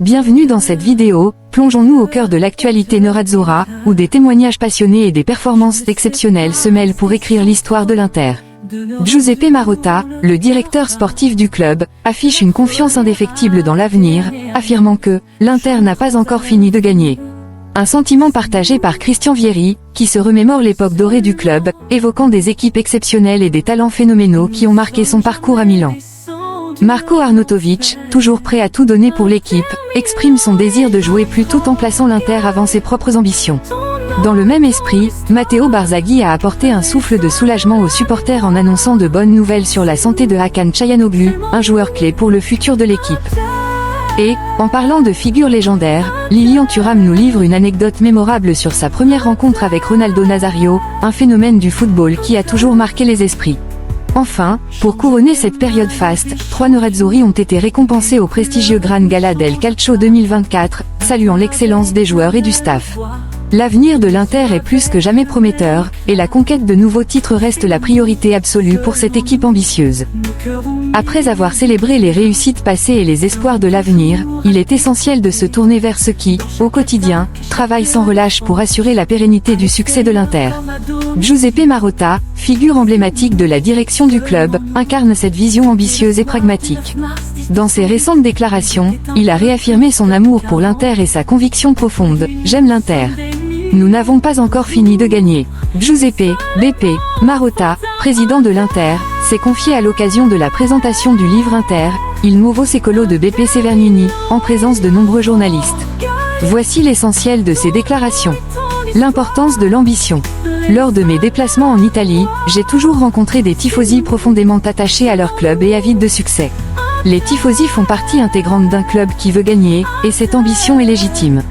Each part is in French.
Bienvenue dans cette vidéo, plongeons-nous au cœur de l'actualité nerazzurra, où des témoignages passionnés et des performances exceptionnelles se mêlent pour écrire l'histoire de l'Inter. Giuseppe Marotta, le directeur sportif du club, affiche une confiance indéfectible dans l'avenir, affirmant que l'Inter n'a pas encore fini de gagner. Un sentiment partagé par Christian Vieri, qui se remémore l'époque dorée du club, évoquant des équipes exceptionnelles et des talents phénoménaux qui ont marqué son parcours à Milan. Marco Arnautovic, toujours prêt à tout donner pour l'équipe, exprime son désir de jouer plus tout en plaçant l'Inter avant ses propres ambitions. Dans le même esprit, Matteo Barzaghi a apporté un souffle de soulagement aux supporters en annonçant de bonnes nouvelles sur la santé de Hakan Çalhanoğlu, un joueur clé pour le futur de l'équipe. Et, en parlant de figures légendaires, Lilian Thuram nous livre une anecdote mémorable sur sa première rencontre avec Ronaldo Nazario, un phénomène du football qui a toujours marqué les esprits. Enfin, pour couronner cette période faste, 3 nerazzurri ont été récompensés au prestigieux Gran Gala del Calcio 2024, saluant l'excellence des joueurs et du staff. L'avenir de l'Inter est plus que jamais prometteur, et la conquête de nouveaux titres reste la priorité absolue pour cette équipe ambitieuse. Après avoir célébré les réussites passées et les espoirs de l'avenir, il est essentiel de se tourner vers ceux qui, au quotidien, travaillent sans relâche pour assurer la pérennité du succès de l'Inter. Giuseppe Marotta, figure emblématique de la direction du club, incarne cette vision ambitieuse et pragmatique. Dans ses récentes déclarations, il a réaffirmé son amour pour l'Inter et sa conviction profonde « J'aime l'Inter ». Nous n'avons pas encore fini de gagner. Giuseppe BP Marotta, président de l'Inter, s'est confié à l'occasion de la présentation du livre Inter, Il nuovo secolo de Beppe Severnini, en présence de nombreux journalistes. Voici l'essentiel de ses déclarations. L'importance de l'ambition. Lors de mes déplacements en Italie, j'ai toujours rencontré des tifosi profondément attachés à leur club et avides de succès. Les tifosi font partie intégrante d'un club qui veut gagner, et cette ambition est légitime.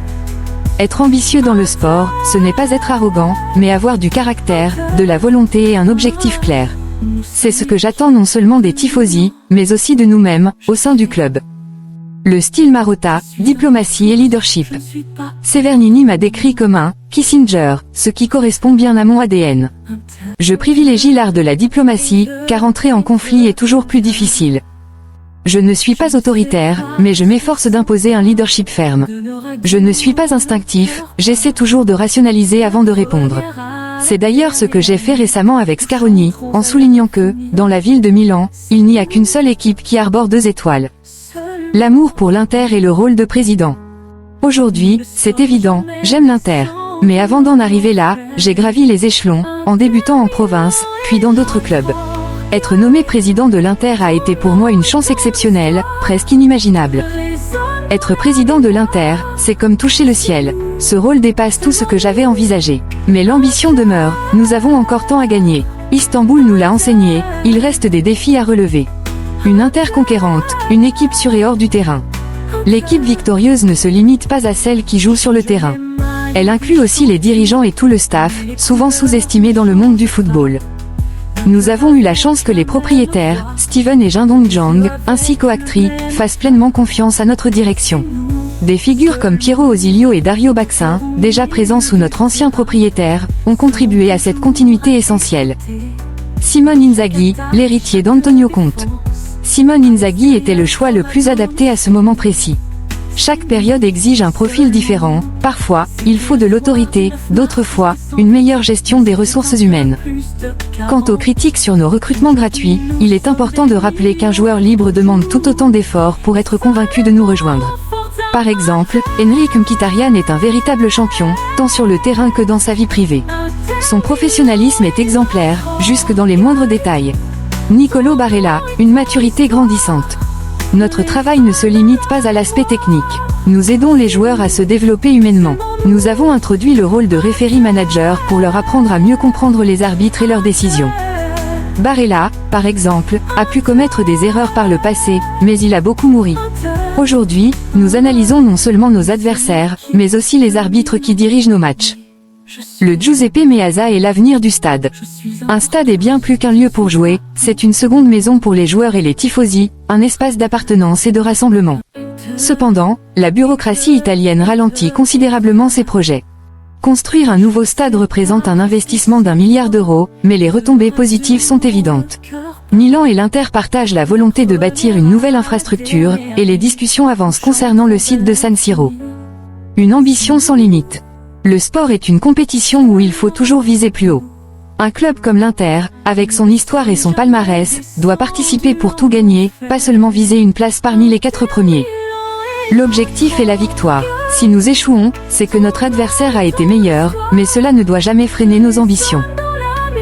Être ambitieux dans le sport, ce n'est pas être arrogant, mais avoir du caractère, de la volonté et un objectif clair. C'est ce que j'attends non seulement des tifosi, mais aussi de nous-mêmes, au sein du club. Le style Marotta, diplomatie et leadership. Severnini m'a décrit comme un « Kissinger », ce qui correspond bien à mon ADN. Je privilégie l'art de la diplomatie, car entrer en conflit est toujours plus difficile. Je ne suis pas autoritaire, mais je m'efforce d'imposer un leadership ferme. Je ne suis pas instinctif, j'essaie toujours de rationaliser avant de répondre. C'est d'ailleurs ce que j'ai fait récemment avec Scaroni, en soulignant que, dans la ville de Milan, il n'y a qu'une seule équipe qui arbore 2 étoiles. L'amour pour l'Inter et le rôle de président. Aujourd'hui, c'est évident, j'aime l'Inter. Mais avant d'en arriver là, j'ai gravi les échelons, en débutant en province, puis dans d'autres clubs. Être nommé président de l'Inter a été pour moi une chance exceptionnelle, presque inimaginable. Être président de l'Inter, c'est comme toucher le ciel. Ce rôle dépasse tout ce que j'avais envisagé. Mais l'ambition demeure, nous avons encore tant à gagner. Istanbul nous l'a enseigné, il reste des défis à relever. Une Inter conquérante, une équipe sur et hors du terrain. L'équipe victorieuse ne se limite pas à celle qui joue sur le terrain. Elle inclut aussi les dirigeants et tout le staff, souvent sous-estimés dans le monde du football. Nous avons eu la chance que les propriétaires, Steven et Jindong Jang, ainsi qu'Oactri, fassent pleinement confiance à notre direction. Des figures comme Piero Osilio et Dario Baxin, déjà présents sous notre ancien propriétaire, ont contribué à cette continuité essentielle. Simone Inzaghi, l'héritier d'Antonio Conte. Simone Inzaghi était le choix le plus adapté à ce moment précis. Chaque période exige un profil différent, parfois, il faut de l'autorité, d'autres fois, une meilleure gestion des ressources humaines. Quant aux critiques sur nos recrutements gratuits, il est important de rappeler qu'un joueur libre demande tout autant d'efforts pour être convaincu de nous rejoindre. Par exemple, Henrikh Mkhitaryan est un véritable champion, tant sur le terrain que dans sa vie privée. Son professionnalisme est exemplaire, jusque dans les moindres détails. Nicolo Barella, une maturité grandissante. Notre travail ne se limite pas à l'aspect technique. Nous aidons les joueurs à se développer humainement. Nous avons introduit le rôle de referee manager pour leur apprendre à mieux comprendre les arbitres et leurs décisions. Barella, par exemple, a pu commettre des erreurs par le passé, mais il a beaucoup mûri. Aujourd'hui, nous analysons non seulement nos adversaires, mais aussi les arbitres qui dirigent nos matchs. Le Giuseppe Meazza est l'avenir du stade. Un stade est bien plus qu'un lieu pour jouer, c'est une seconde maison pour les joueurs et les tifosi, un espace d'appartenance et de rassemblement. Cependant, la bureaucratie italienne ralentit considérablement ces projets. Construire un nouveau stade représente un investissement d'1 milliard d'euros, mais les retombées positives sont évidentes. Milan et l'Inter partagent la volonté de bâtir une nouvelle infrastructure, et les discussions avancent concernant le site de San Siro. Une ambition sans limite. Le sport est une compétition où il faut toujours viser plus haut. Un club comme l'Inter, avec son histoire et son palmarès, doit participer pour tout gagner, pas seulement viser une place parmi les 4 premiers. L'objectif est la victoire. Si nous échouons, c'est que notre adversaire a été meilleur, mais cela ne doit jamais freiner nos ambitions.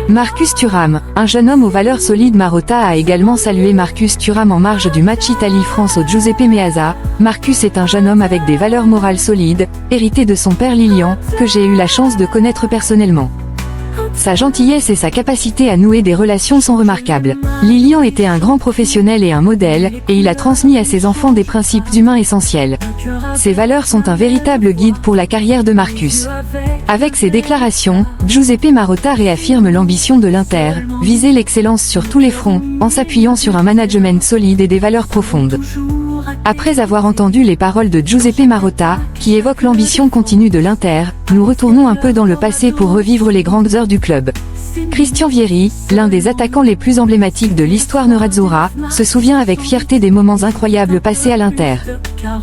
Marcus Thuram, un jeune homme aux valeurs solides. Marotta a également salué Marcus Thuram en marge du match Italie-France au Giuseppe Meazza. Marcus est un jeune homme avec des valeurs morales solides, hérité de son père Lilian, que j'ai eu la chance de connaître personnellement. Sa gentillesse et sa capacité à nouer des relations sont remarquables. Lilian était un grand professionnel et un modèle, et il a transmis à ses enfants des principes humains essentiels. Ces valeurs sont un véritable guide pour la carrière de Marcus. Avec ses déclarations, Giuseppe Marotta réaffirme l'ambition de l'Inter, viser l'excellence sur tous les fronts, en s'appuyant sur un management solide et des valeurs profondes. Après avoir entendu les paroles de Giuseppe Marotta, qui évoquent l'ambition continue de l'Inter, nous retournons un peu dans le passé pour revivre les grandes heures du club. Christian Vieri, l'un des attaquants les plus emblématiques de l'histoire nerazzurra, se souvient avec fierté des moments incroyables passés à l'Inter.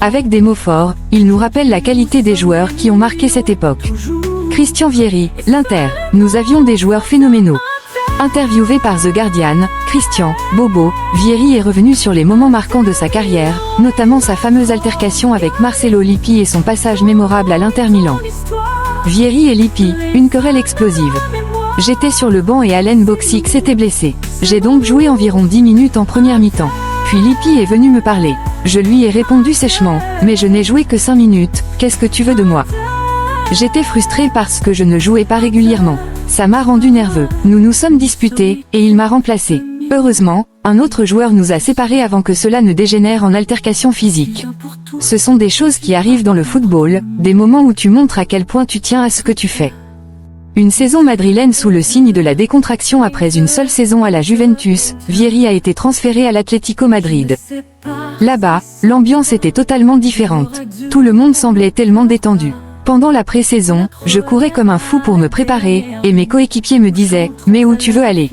Avec des mots forts, il nous rappelle la qualité des joueurs qui ont marqué cette époque. Christian Vieri, l'Inter, nous avions des joueurs phénoménaux. Interviewé par The Guardian, Christian Bobo Vieri est revenu sur les moments marquants de sa carrière, notamment sa fameuse altercation avec Marcello Lippi et son passage mémorable à l'Inter Milan. Vieri et Lippi, une querelle explosive. J'étais sur le banc et Alen Boksic s'était blessé. J'ai donc joué environ 10 minutes en première mi-temps. Puis Lippi est venu me parler. Je lui ai répondu sèchement, mais je n'ai joué que 5 minutes, qu'est-ce que tu veux de moi? J'étais frustré parce que je ne jouais pas régulièrement. Ça m'a rendu nerveux. Nous nous sommes disputés, et il m'a remplacé. Heureusement, un autre joueur nous a séparés avant que cela ne dégénère en altercation physique. Ce sont des choses qui arrivent dans le football, des moments où tu montres à quel point tu tiens à ce que tu fais. Une saison madrilène sous le signe de la décontraction après une seule saison à la Juventus, Vieri a été transféré à l'Atlético Madrid. Là-bas, l'ambiance était totalement différente. Tout le monde semblait tellement détendu. Pendant la pré-saison, je courais comme un fou pour me préparer, et mes coéquipiers me disaient « Mais où tu veux aller ?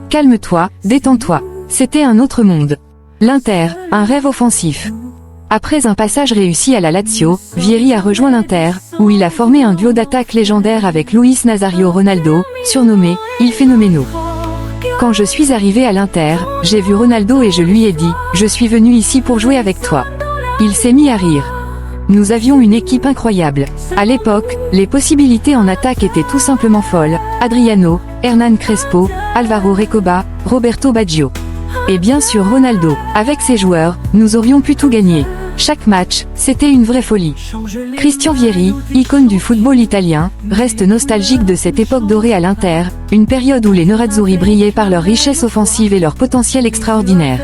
Calme-toi, détends-toi ». C'était un autre monde. L'Inter, un rêve offensif. Après un passage réussi à la Lazio, Vieri a rejoint l'Inter, où il a formé un duo d'attaque légendaire avec Luis Nazario Ronaldo, surnommé « Il Phénoméno ». Quand je suis arrivé à l'Inter, j'ai vu Ronaldo et je lui ai dit « Je suis venu ici pour jouer avec toi ». Il s'est mis à rire. Nous avions une équipe incroyable. À l'époque, les possibilités en attaque étaient tout simplement folles. Adriano, Hernan Crespo, Alvaro Recoba, Roberto Baggio. Et bien sûr Ronaldo. Avec ces joueurs, nous aurions pu tout gagner. Chaque match, c'était une vraie folie. Christian Vieri, icône du football italien, reste nostalgique de cette époque dorée à l'Inter, une période où les nerazzurri brillaient par leur richesse offensive et leur potentiel extraordinaire.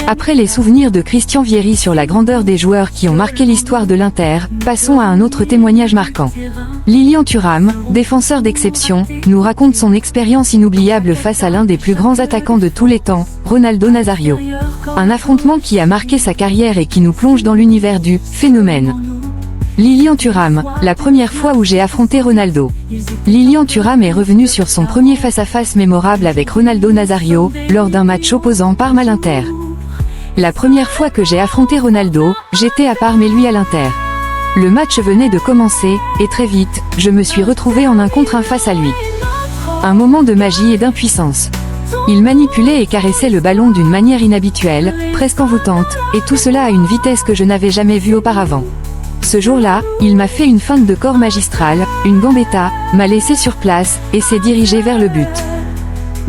Après les souvenirs de Christian Vieri sur la grandeur des joueurs qui ont marqué l'histoire de l'Inter, passons à un autre témoignage marquant. Lilian Thuram, défenseur d'exception, nous raconte son expérience inoubliable face à l'un des plus grands attaquants de tous les temps, Ronaldo Nazario. Un affrontement qui a marqué sa carrière et qui nous plonge dans l'univers du « phénomène ». Lilian Thuram, la première fois où j'ai affronté Ronaldo. Lilian Thuram est revenu sur son premier face-à-face mémorable avec Ronaldo Nazario, lors d'un match opposant Parme à l'Inter. La première fois que j'ai affronté Ronaldo, j'étais à Parme et lui à l'Inter. Le match venait de commencer, et très vite, je me suis retrouvé en 1 contre 1 face à lui. Un moment de magie et d'impuissance. Il manipulait et caressait le ballon d'une manière inhabituelle, presque envoûtante, et tout cela à une vitesse que je n'avais jamais vue auparavant. Ce jour-là, il m'a fait une feinte de corps magistrale, une gambetta, m'a laissé sur place, et s'est dirigé vers le but.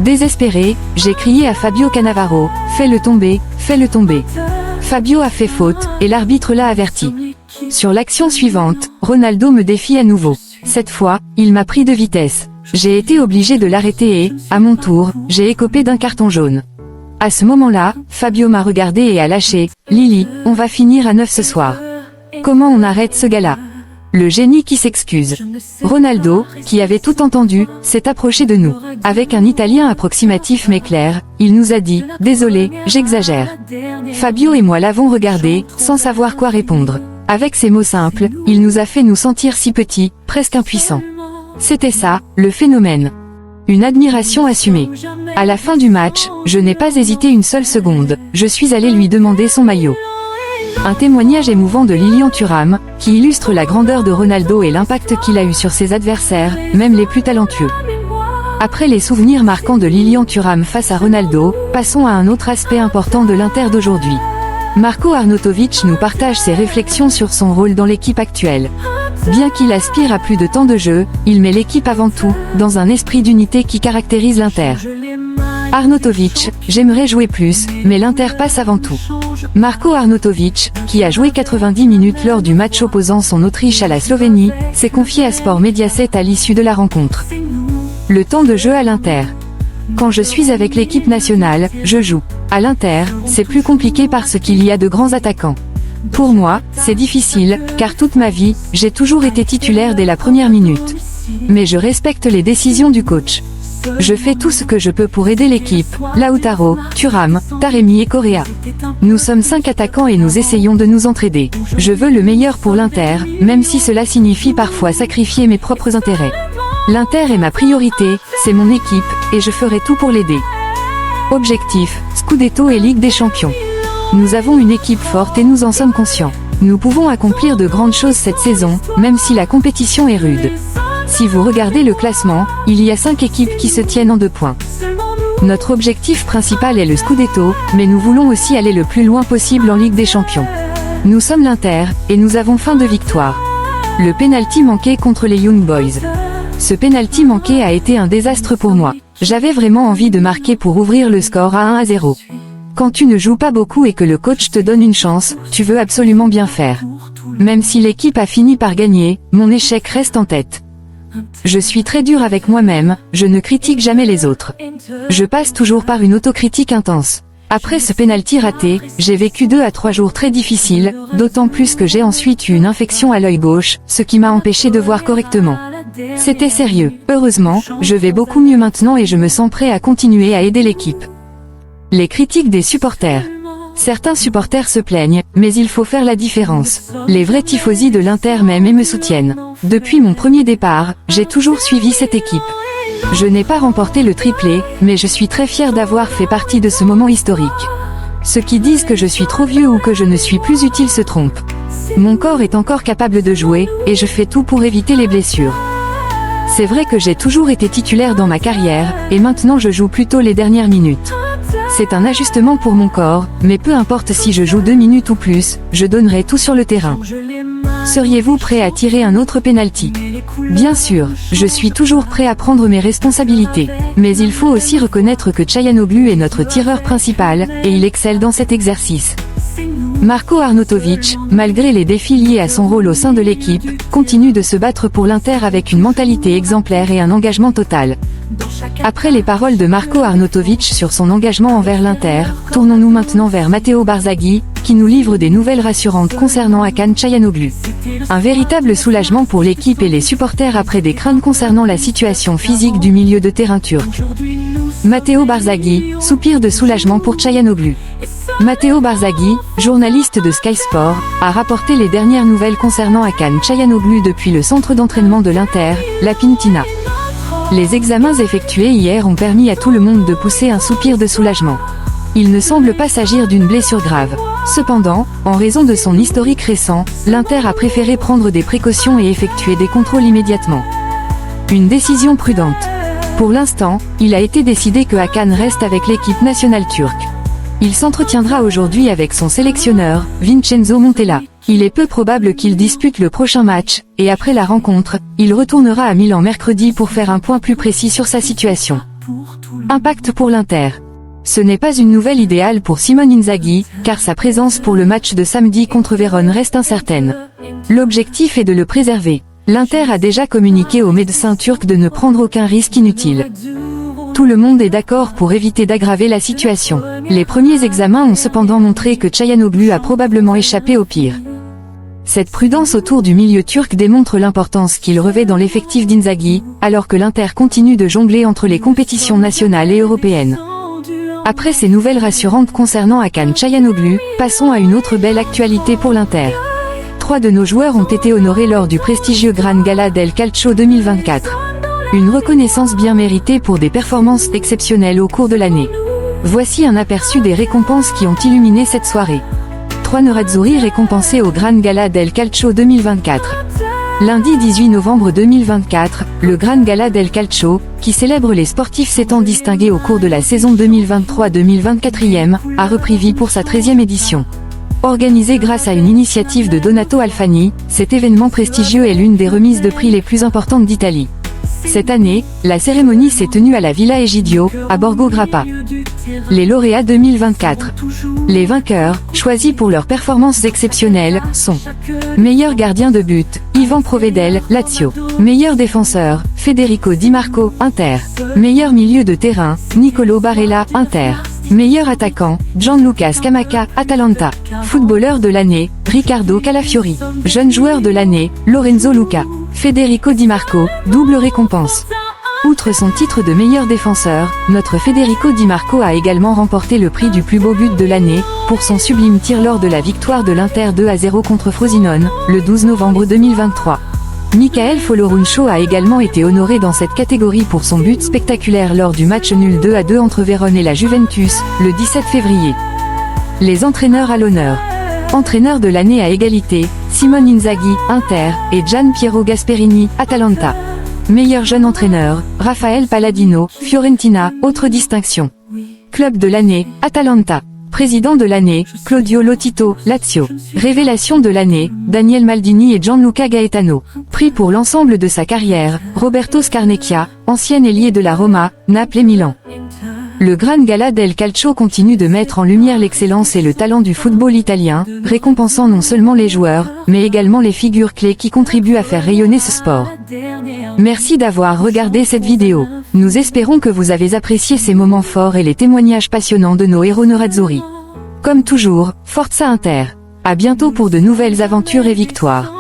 Désespéré, j'ai crié à Fabio Cannavaro, « Fais-le tomber, fais-le tomber ». Fabio a fait faute, et l'arbitre l'a averti. Sur l'action suivante, Ronaldo me défie à nouveau. Cette fois, il m'a pris de vitesse. J'ai été obligé de l'arrêter et, à mon tour, j'ai écopé d'un carton jaune. À ce moment-là, Fabio m'a regardé et a lâché, « Lily, on va finir à 9 ce soir. Comment on arrête ce gars-là ?» Le génie qui s'excuse. Ronaldo, qui avait tout entendu, s'est approché de nous. Avec un italien approximatif mais clair, il nous a dit « Désolé, j'exagère ». Fabio et moi l'avons regardé, sans savoir quoi répondre. Avec ces mots simples, il nous a fait nous sentir si petits, presque impuissants. C'était ça, le phénomène. Une admiration assumée. À la fin du match, je n'ai pas hésité une seule seconde, je suis allé lui demander son maillot. Un témoignage émouvant de Lilian Thuram, qui illustre la grandeur de Ronaldo et l'impact qu'il a eu sur ses adversaires, même les plus talentueux. Après les souvenirs marquants de Lilian Thuram face à Ronaldo, passons à un autre aspect important de l'Inter d'aujourd'hui. Marko Arnautović nous partage ses réflexions sur son rôle dans l'équipe actuelle. Bien qu'il aspire à plus de temps de jeu, il met l'équipe avant tout, dans un esprit d'unité qui caractérise l'Inter. Arnautović, j'aimerais jouer plus, mais l'Inter passe avant tout. Marko Arnautović, qui a joué 90 minutes lors du match opposant son Autriche à la Slovénie, s'est confié à Sport Mediaset à l'issue de la rencontre. Le temps de jeu à l'Inter. Quand je suis avec l'équipe nationale, je joue. À l'Inter, c'est plus compliqué parce qu'il y a de grands attaquants. Pour moi, c'est difficile, car toute ma vie, j'ai toujours été titulaire dès la première minute. Mais je respecte les décisions du coach. Je fais tout ce que je peux pour aider l'équipe, Lautaro, Thuram, Taremi et Correa. Nous sommes 5 attaquants et nous essayons de nous entraider. Je veux le meilleur pour l'Inter, même si cela signifie parfois sacrifier mes propres intérêts. L'Inter est ma priorité, c'est mon équipe, et je ferai tout pour l'aider. Objectif, Scudetto et Ligue des Champions. Nous avons une équipe forte et nous en sommes conscients. Nous pouvons accomplir de grandes choses cette saison, même si la compétition est rude. Si vous regardez le classement, il y a 5 équipes qui se tiennent en 2 points. Notre objectif principal est le Scudetto, mais nous voulons aussi aller le plus loin possible en Ligue des Champions. Nous sommes l'Inter, et nous avons faim de victoire. Le penalty manqué contre les Young Boys. Ce penalty manqué a été un désastre pour moi. J'avais vraiment envie de marquer pour ouvrir le score à 1-0. Quand tu ne joues pas beaucoup et que le coach te donne une chance, tu veux absolument bien faire. Même si l'équipe a fini par gagner, mon échec reste en tête. Je suis très dur avec moi-même, je ne critique jamais les autres. Je passe toujours par une autocritique intense. Après ce penalty raté, j'ai vécu 2 à 3 jours très difficiles, d'autant plus que j'ai ensuite eu une infection à l'œil gauche, ce qui m'a empêché de voir correctement. C'était sérieux. Heureusement, je vais beaucoup mieux maintenant et je me sens prêt à continuer à aider l'équipe. Les critiques des supporters. Certains supporters se plaignent, mais il faut faire la différence. Les vrais tifosi de l'Inter m'aiment et me soutiennent. Depuis mon premier départ, j'ai toujours suivi cette équipe. Je n'ai pas remporté le triplé, mais je suis très fier d'avoir fait partie de ce moment historique. Ceux qui disent que je suis trop vieux ou que je ne suis plus utile se trompent. Mon corps est encore capable de jouer, et je fais tout pour éviter les blessures. C'est vrai que j'ai toujours été titulaire dans ma carrière, et maintenant je joue plutôt les dernières minutes. C'est un ajustement pour mon corps, mais peu importe si je joue 2 minutes ou plus, je donnerai tout sur le terrain. Seriez-vous prêt à tirer un autre penalty? Bien sûr, je suis toujours prêt à prendre mes responsabilités. Mais il faut aussi reconnaître que Çalhanoğlu est notre tireur principal, et il excelle dans cet exercice. Marko Arnautović, malgré les défis liés à son rôle au sein de l'équipe, continue de se battre pour l'Inter avec une mentalité exemplaire et un engagement total. Après les paroles de Marko Arnautović sur son engagement envers l'Inter, tournons-nous maintenant vers Matteo Barzaghi, qui nous livre des nouvelles rassurantes concernant Hakan Çalhanoğlu. Un véritable soulagement pour l'équipe et les supporters après des craintes concernant la situation physique du milieu de terrain turc. Matteo Barzaghi, soupir de soulagement pour Çalhanoğlu. Matteo Barzaghi, journaliste de Sky Sport, a rapporté les dernières nouvelles concernant Hakan Çalhanoğlu depuis le centre d'entraînement de l'Inter, la Pintina. Les examens effectués hier ont permis à tout le monde de pousser un soupir de soulagement. Il ne semble pas s'agir d'une blessure grave. Cependant, en raison de son historique récent, l'Inter a préféré prendre des précautions et effectuer des contrôles immédiatement. Une décision prudente. Pour l'instant, il a été décidé que Hakan reste avec l'équipe nationale turque. Il s'entretiendra aujourd'hui avec son sélectionneur, Vincenzo Montella. Il est peu probable qu'il dispute le prochain match, et après la rencontre, il retournera à Milan mercredi pour faire un point plus précis sur sa situation. Impact pour l'Inter. Ce n'est pas une nouvelle idéale pour Simone Inzaghi, car sa présence pour le match de samedi contre Vérone reste incertaine. L'objectif est de le préserver. L'Inter a déjà communiqué aux médecins turcs de ne prendre aucun risque inutile. Tout le monde est d'accord pour éviter d'aggraver la situation. Les premiers examens ont cependant montré que Çalhanoğlu a probablement échappé au pire. Cette prudence autour du milieu turc démontre l'importance qu'il revêt dans l'effectif d'Inzaghi, alors que l'Inter continue de jongler entre les compétitions nationales et européennes. Après ces nouvelles rassurantes concernant Hakan Çalhanoğlu, passons à une autre belle actualité pour l'Inter. 3 de nos joueurs ont été honorés lors du prestigieux Gran Gala del Calcio 2024. Une reconnaissance bien méritée pour des performances exceptionnelles au cours de l'année. Voici un aperçu des récompenses qui ont illuminé cette soirée. 3 Nerazzurri récompensés au Gran Gala del Calcio 2024. Lundi 18 novembre 2024, le Gran Gala del Calcio, qui célèbre les sportifs s'étant distingués au cours de la saison 2023-2024, a repris vie pour sa 13e édition. Organisé grâce à une initiative de Donato Alfani, cet événement prestigieux est l'une des remises de prix les plus importantes d'Italie. Cette année, la cérémonie s'est tenue à la Villa Egidio, à Borgo Grappa. Les lauréats 2024. Les vainqueurs, choisis pour leurs performances exceptionnelles, sont meilleur gardien de but, Ivan Provedel, Lazio. Meilleur défenseur, Federico Di Marco, Inter. Meilleur milieu de terrain, Nicolo Barella, Inter. Meilleur attaquant, Gianluca Scamacca, Atalanta. Footballeur de l'année, Riccardo Calafiori. Jeune joueur de l'année, Lorenzo Luca. Federico Di Marco, double récompense. Outre son titre de meilleur défenseur, notre Federico Di Marco a également remporté le prix du plus beau but de l'année, pour son sublime tir lors de la victoire de l'Inter 2-0 contre Frosinone, le 12 novembre 2023. Michael Foloruncho a également été honoré dans cette catégorie pour son but spectaculaire lors du match nul 2-2 entre Vérone et la Juventus, le 17 février. Les entraîneurs à l'honneur. Entraîneur de l'année à égalité, Simone Inzaghi, Inter, et Gian Piero Gasperini, Atalanta. Meilleur jeune entraîneur, Rafael Palladino, Fiorentina, autre distinction. Club de l'année, Atalanta. Président de l'année, Claudio Lotito, Lazio. Révélation de l'année, Daniel Maldini et Gianluca Gaetano. Prix pour l'ensemble de sa carrière, Roberto Scarnecchia, ancien ailier de la Roma, Naples et Milan. Le Gran Gala del Calcio continue de mettre en lumière l'excellence et le talent du football italien, récompensant non seulement les joueurs, mais également les figures clés qui contribuent à faire rayonner ce sport. Merci d'avoir regardé cette vidéo. Nous espérons que vous avez apprécié ces moments forts et les témoignages passionnants de nos héros nerazzurri. Comme toujours, Forza Inter. À bientôt pour de nouvelles aventures et victoires.